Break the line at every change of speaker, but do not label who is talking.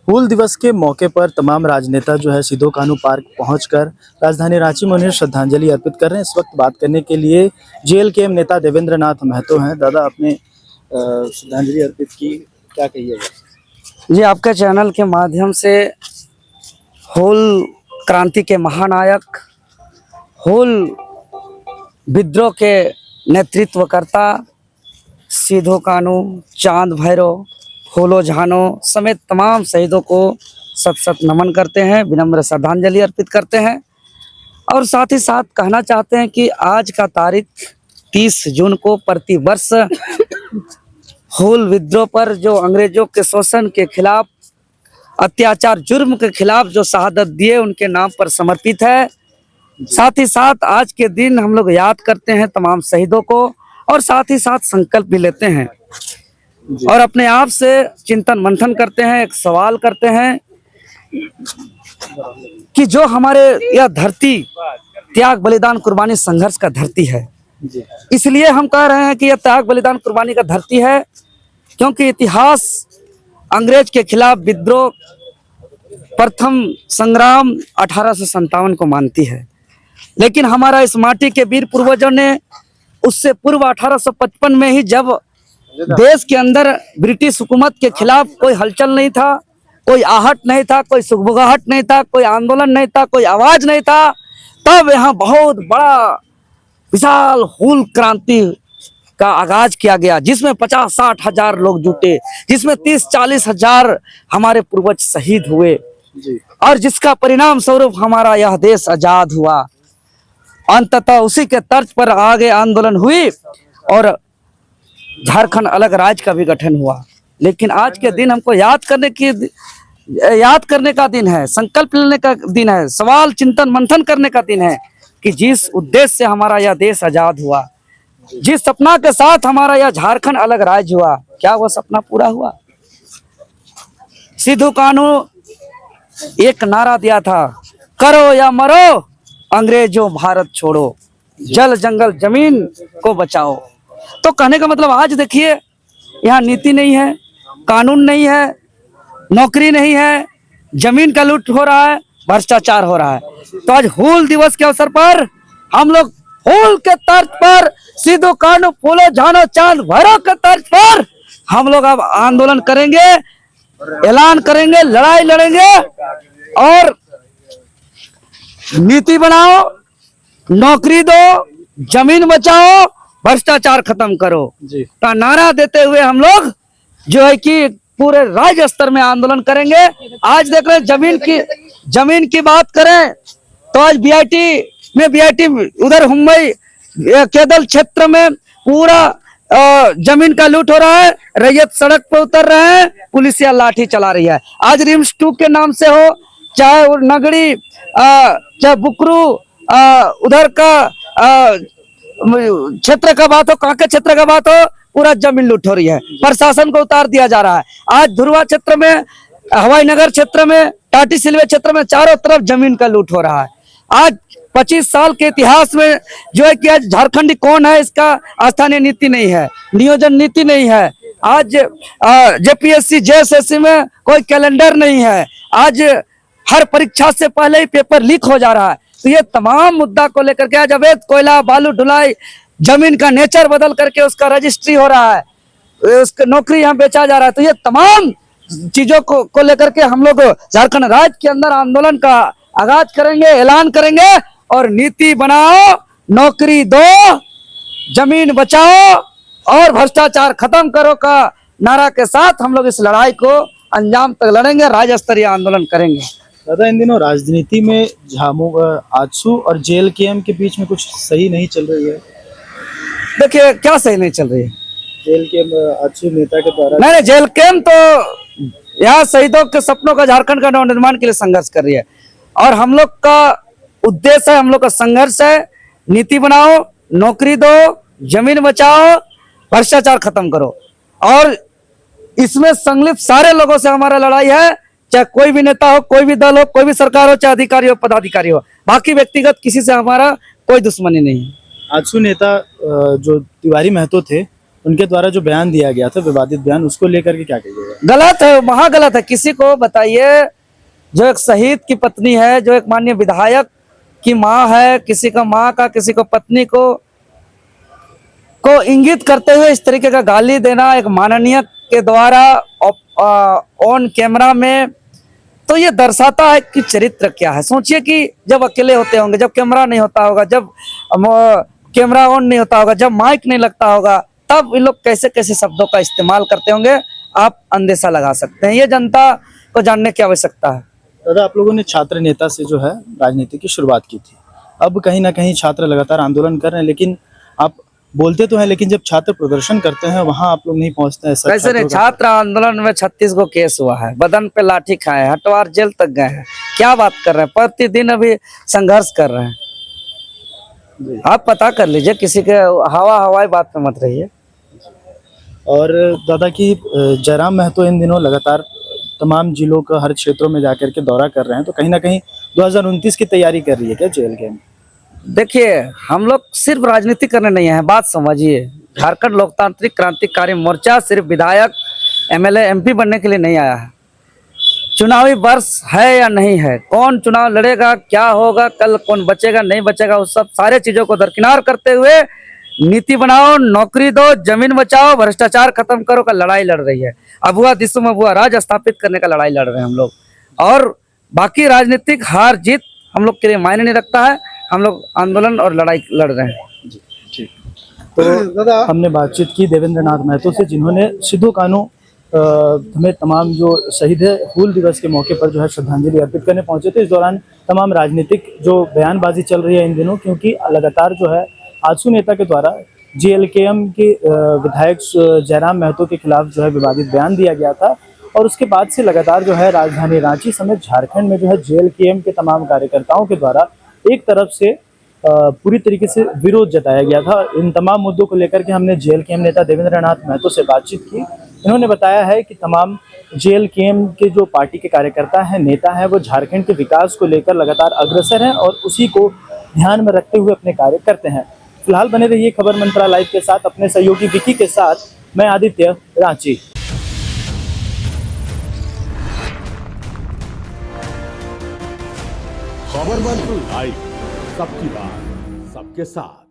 हूल दिवस के मौके पर तमाम राजनेता जो है सिधो कान्हू पार्क पहुंचकर राजधानी रांची में उन्हें श्रद्धांजलि अर्पित कर रहे हैं। इस वक्त बात करने के लिए जेएलकेएम नेता देवेंद्र नाथ महतो हैं। दादा, आपने श्रद्धांजलि अर्पित की, क्या कहिएगा?
जी, आपके चैनल के माध्यम से हूल क्रांति के महानायक, हूल विद्रोह के नेतृत्वकर्ता सिधो कान्हू, चांद भैरव, फूलो झानो समेत तमाम शहीदों को सत सत नमन करते हैं, विनम्र श्रद्धांजलि अर्पित करते हैं। और साथ ही साथ कहना चाहते हैं कि आज का तारीख 30 जून को प्रतिवर्ष हूल विद्रोह पर जो अंग्रेजों के शोषण के खिलाफ, अत्याचार, जुर्म के खिलाफ जो शहादत दिए, उनके नाम पर समर्पित है। साथ ही साथ आज के दिन हम लोग याद करते हैं तमाम शहीदों को और साथ ही साथ संकल्प भी लेते हैं और अपने आप से चिंतन मंथन करते हैं। एक सवाल करते हैं कि जो हमारे यह धरती त्याग, बलिदान, कुर्बानी, संघर्ष का धरती है, इसलिए हम कह रहे हैं कि यह त्याग, बलिदान, कुर्बानी का धरती है क्योंकि इतिहास अंग्रेज के खिलाफ विद्रोह, प्रथम संग्राम 1857 को मानती है। लेकिन हमारा इस माटी के वीर पूर्वजों ने उससे पूर्व 1855 में ही, जब देश के अंदर ब्रिटिश हुकूमत के खिलाफ कोई हलचल नहीं था, कोई आहट नहीं था, कोई सुगबुगाहट नहीं था, कोई आंदोलन नहीं था, कोई आवाज नहीं था, तब यहाँ बहुत बड़ा विशाल हूल क्रांति का आगाज किया गया, जिसमें 50-60 हजार लोग जुटे, जिसमें 30-40 हजार हमारे पूर्वज शहीद हुए और जिसका परिणाम स्वरूप हमारा यह देश आजाद हुआ। अंततः उसी के तर्ज पर आगे आंदोलन हुई और झारखंड अलग राज्य का भी गठन हुआ। लेकिन आज के दिन हमको याद करने का दिन है, संकल्प लेने का दिन है, सवाल चिंतन मंथन करने का दिन है कि जिस उद्देश्य से हमारा यह देश आजाद हुआ, जिस सपना के साथ हमारा यह झारखंड अलग राज्य हुआ, क्या वह सपना पूरा हुआ? सिधो कान्हू एक नारा दिया था, करो या मरो, अंग्रेजों भारत छोड़ो, जल जंगल जमीन को बचाओ। तो कहने का मतलब आज देखिए, यहाँ नीति नहीं है, कानून नहीं है, नौकरी नहीं है, जमीन का लूट हो रहा है, भ्रष्टाचार हो रहा है। तो आज हूल दिवस के अवसर पर हम लोग हूल के तर्ज पर, सिधो कान्हू, फूलो झानो, चांद भैरव के तर्ज पर हम लोग अब आंदोलन करेंगे, ऐलान करेंगे, लड़ाई लड़ेंगे और नीति बनाओ, नौकरी दो, जमीन बचाओ, भ्रष्टाचार खत्म करो का नारा देते हुए हम लोग जो है कि पूरे राज्य स्तर में आंदोलन करेंगे। आज देख रहे हैं जमीन की बात करें तो आज बीआईटी उधर मुंबई केदल क्षेत्र में पूरा जमीन का लूट हो रहा है, रैयत सड़क पर उतर रहे हैं, पुलिस या लाठी चला रही है। आज रिम्स 2 के नाम से हो, चाहे नगड़ी, चाहे बुकरू, उधर का क्षेत्र का बात हो, कांके क्षेत्र का बात हो, पूरा जमीन लूट हो रही है, प्रशासन को उतार दिया जा रहा है। आज धुरवा क्षेत्र में, हवाई नगर क्षेत्र में, टाटी सिलवे क्षेत्र में चारों तरफ जमीन का लूट हो रहा है। आज 25 साल के इतिहास में जो है कि आज झारखंडी कौन है, इसका स्थानीय नीति नहीं है, नियोजन नीति नहीं है। आज जेपीएससी जेएसएससी में कोई कैलेंडर नहीं है। आज हर परीक्षा से पहले ही पेपर लीक हो जा रहा है। तो ये तमाम मुद्दा को लेकर के आज अवैध कोयला, बालू, ढुलाई, जमीन का नेचर बदल करके उसका रजिस्ट्री हो रहा है, उसका नौकरी यहाँ बेचा जा रहा है। तो ये तमाम चीजों को लेकर के हम लोग झारखंड राज्य के अंदर आंदोलन का आगाज करेंगे, ऐलान करेंगे और नीति बनाओ, नौकरी दो, जमीन बचाओ और भ्रष्टाचार खत्म करो का नारा के साथ हम लोग इस लड़ाई को अंजाम तक लड़ेंगे, राज्य स्तरीय आंदोलन करेंगे।
दादा, इन दिनों राजनीति में आजसू और जेएलकेएम के बीच में कुछ सही नहीं चल रही है।
देखिए, क्या सही नहीं चल रही है?
जेएलकेएम आजसू नेता के द्वारा
नहीं, जेएलकेएम तो यहाँ शहीदों के सपनों का, झारखंड का नवनिर्माण के लिए संघर्ष कर रही है और हम लोग का उद्देश्य है, हम लोग का संघर्ष है, नीति बनाओ, नौकरी दो, जमीन बचाओ, भ्रष्टाचार खत्म करो। और इसमें संलिप्त सारे लोगों से हमारा लड़ाई है, चाहे कोई भी नेता हो, कोई भी दल हो, कोई भी सरकार हो, चाहे अधिकारी हो, पदाधिकारी हो। बाकी व्यक्तिगत किसी से हमारा कोई दुश्मनी नहीं है।
आजसू नेता जो तिवारी महतो थे, उनके द्वारा जो बयान दिया गया था, विवादित बयान, उसको लेकर के क्या कहिएगा?
गलत है, महागलत है। किसी को बताइए, जो एक शहीद की पत्नी है, जो एक माननीय विधायक की माँ है, किसी का माँ का, किसी को पत्नी को इंगित करते हुए इस तरीके का गाली देना एक माननीय के द्वारा ऑन कैमरा में, तो ये दर्शाता है कि चरित्र क्या है। सोचिए कि जब अकेले होते होंगे, जब कैमरा नहीं होता होगा, जब कैमरा ऑन नहीं होता होगा, जब माइक नहीं लगता होगा, तब ये लोग कैसे कैसे शब्दों का इस्तेमाल करते होंगे, आप अंदेशा लगा सकते हैं। ये जनता को जानने की आवश्यकता है।
दादा, आप लोगों ने छात्र नेता से जो है राजनीति की शुरुआत की थी, अब कहीं ना कहीं छात्र लगातार आंदोलन कर रहे हैं, लेकिन आप बोलते तो हैं, लेकिन जब छात्र प्रदर्शन करते हैं वहां आप लोग नहीं पहुंचते हैं।
कैसे नहीं, छात्र आंदोलन में 36 को केस हुआ है, बदन पे लाठी खाए, हटवार जेल तक गए हैं। क्या बात कर रहे हैं, प्रतिदिन अभी संघर्ष कर रहे हैं। आप पता कर लीजिए, किसी के हवाई बात में मत रहिए।
और दादा की जयराम महतो इन दिनों लगातार तमाम जिलों का हर क्षेत्रों में जाकर के दौरा कर रहे हैं, तो कहीं ना कहीं 2029 की तैयारी कर रही है क्या जेल के?
देखिए, हम लोग सिर्फ राजनीति करने नहीं है, बात समझिए। झारखंड लोकतांत्रिक क्रांतिकारी मोर्चा सिर्फ विधायक, एमएलए, एमपी बनने के लिए नहीं आया है। चुनावी वर्ष है या नहीं है, कौन चुनाव लड़ेगा, क्या होगा, कल कौन बचेगा नहीं बचेगा, उस सब सारे चीजों को दरकिनार करते हुए नीति बनाओ, नौकरी दो, जमीन बचाओ, भ्रष्टाचार खत्म करो का लड़ाई लड़ रही है। अबुआ दिसुम अबुआ राज स्थापित करने का लड़ाई लड़ रहे हैं हम लोग। और बाकी राजनीतिक हार जीत हम लोग के लिए मायने नहीं रखता है। हम लोग आंदोलन और लड़ाई लड़ रहे हैं।
ठीक। तो हमने बातचीत की देवेंद्र नाथ महतो से, जिन्होंने सिद्धू कानू हमें तमाम जो शहीद है हूल दिवस के मौके पर जो है श्रद्धांजलि अर्पित करने पहुंचे थे। इस दौरान तमाम राजनीतिक जो बयानबाजी चल रही है इन दिनों, क्योंकि लगातार जो है आजसू नेता के द्वारा जेएलकेएम के विधायक जयराम महतो के खिलाफ जो है विवादित बयान दिया गया था, और उसके बाद से लगातार जो है राजधानी रांची समेत झारखंड में जो है जेएलकेएम के तमाम कार्यकर्ताओं के द्वारा एक तरफ से पूरी तरीके से विरोध जताया गया था। इन तमाम मुद्दों को लेकर के हमने जेएलकेएम नेता देवेंद्र नाथ महतो से बातचीत की। इन्होंने बताया है कि तमाम जेएलकेएम के जो पार्टी के कार्यकर्ता हैं, नेता हैं, वो झारखंड के विकास को लेकर लगातार अग्रसर हैं और उसी को ध्यान में रखते हुए अपने कार्य करते हैं। फिलहाल बने रहिए खबर मंत्रा लाइव के साथ, अपने सहयोगी विकी के साथ मैं आदित्य, रांची।
खबर मंत्रा लाइव, सबकी बात सबके साथ।